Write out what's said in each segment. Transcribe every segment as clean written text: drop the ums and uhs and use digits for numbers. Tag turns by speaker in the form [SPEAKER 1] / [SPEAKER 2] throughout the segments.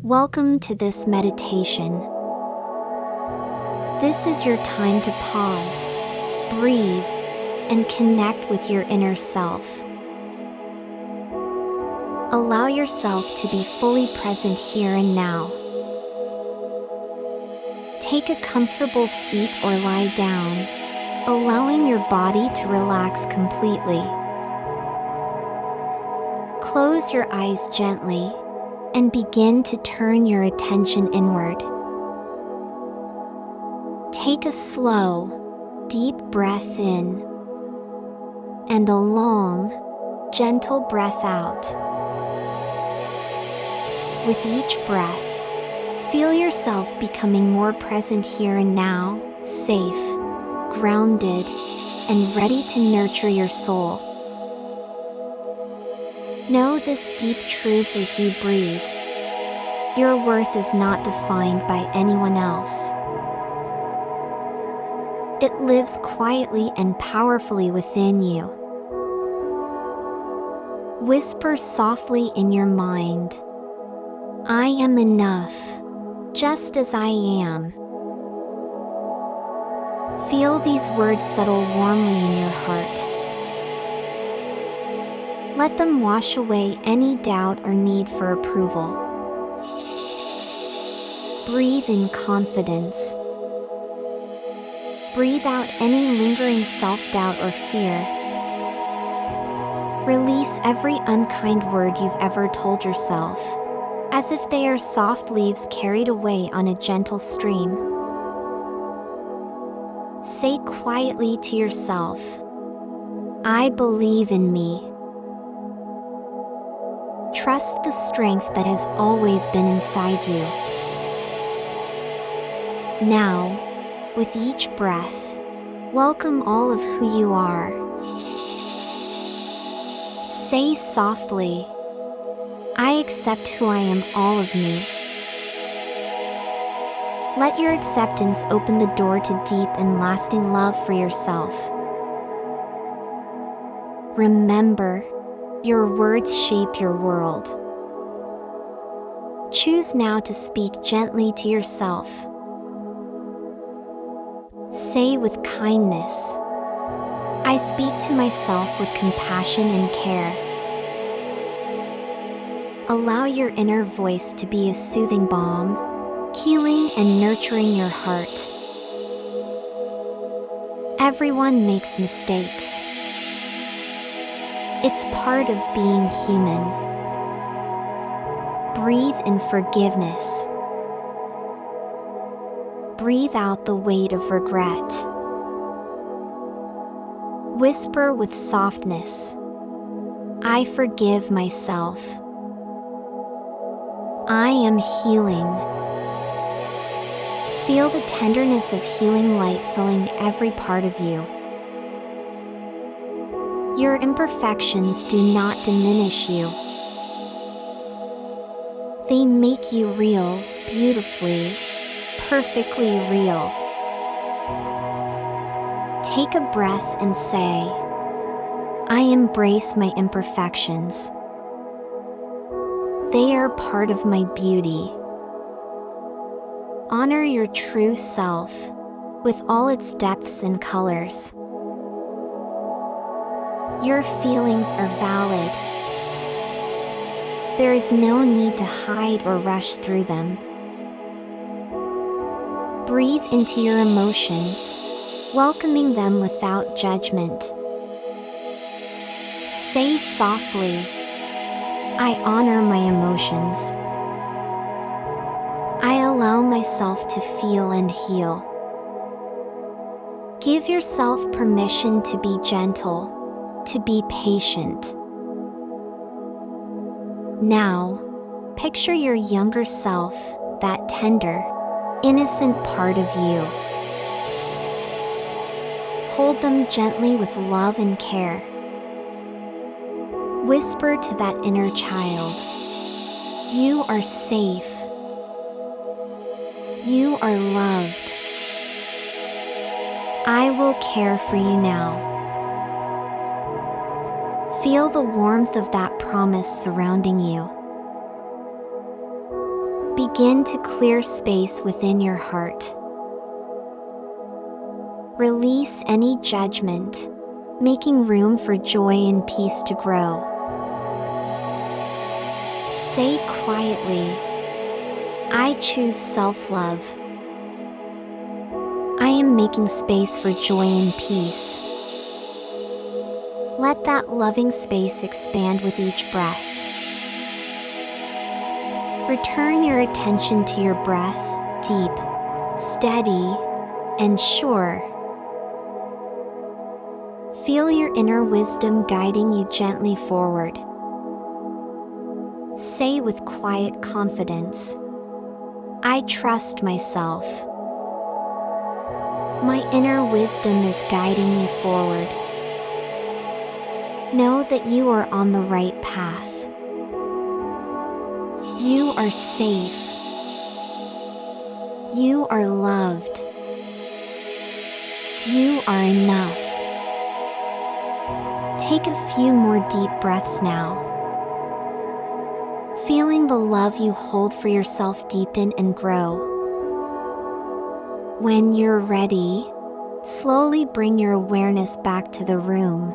[SPEAKER 1] Welcome to this meditation. This is your time to pause, breathe, and connect with your inner self. Allow yourself to be fully present here and now. Take a comfortable seat or lie down, allowing your body to relax completely. Close your eyes gently and begin to turn your attention inward. Take a slow, deep breath in and a long, gentle breath out. With each breath, feel yourself becoming more present here and now, safe, grounded, and ready to nurture your soul. Know this deep truth as you breathe. Your worth is not defined by anyone else. It lives quietly and powerfully within you. Whisper softly in your mind, "I am enough, just as I am." Feel these words settle warmly in your heart. Let them wash away any doubt or need for approval. Breathe in confidence. Breathe out any lingering self-doubt or fear. Release every unkind word you've ever told yourself, as if they are soft leaves carried away on a gentle stream. Say quietly to yourself, "I believe in me." Trust the strength that has always been inside you. Now, with each breath, welcome all of who you are. Say softly, "I accept who I am, all of me." Let your acceptance open the door to deep and lasting love for yourself. Remember, your words shape your world. Choose now to speak gently to yourself. Say with kindness, "I speak to myself with compassion and care." Allow your inner voice to be a soothing balm, healing and nurturing your heart. Everyone makes mistakes. It's part of being human. Breathe in forgiveness. Breathe out the weight of regret. Whisper with softness, "I forgive myself. I am healing." Feel the tenderness of healing light filling every part of you. Your imperfections do not diminish you. They make you real, beautifully, perfectly real. Take a breath and say, "I embrace my imperfections. They are part of my beauty." Honor your true self, with all its depths and colors. Your feelings are valid. There is no need to hide or rush through them. Breathe into your emotions, welcoming them without judgment. Say softly, "I honor my emotions. I allow myself to feel and heal." Give yourself permission to be gentle, to be patient. Now, picture your younger self, that tender, innocent part of you. Hold them gently with love and care. Whisper to that inner child, "You are safe. You are loved. I will care for you now." Feel the warmth of that promise surrounding you. Begin to clear space within your heart. Release any judgment, making room for joy and peace to grow. Say quietly, I choose self-love. I am making space for joy and peace. Let that loving space expand with each breath. Return your attention to your breath, deep, steady, and sure. Feel your inner wisdom guiding you gently forward. Say with quiet confidence, I trust myself. My inner wisdom is guiding me forward. Know that you are on the right path. You are safe. You are loved. You are enough. Take a few more deep breaths now. Feeling the love you hold for yourself deepen and grow. When you're ready, slowly bring your awareness back to the room.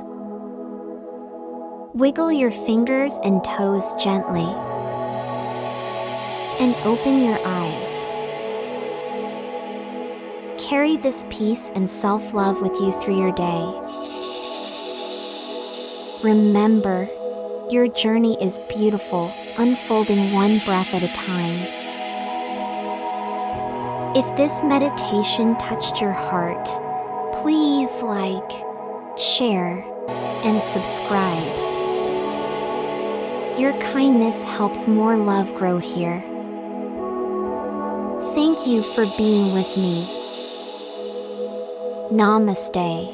[SPEAKER 1] Wiggle your fingers and toes gently, and open your eyes. Carry this peace and self-love with you through your day. Remember, your journey is beautiful, unfolding one breath at a time. If this meditation touched your heart, please like, share, and subscribe. Your kindness helps more love grow here. Thank you for being with me. Namaste.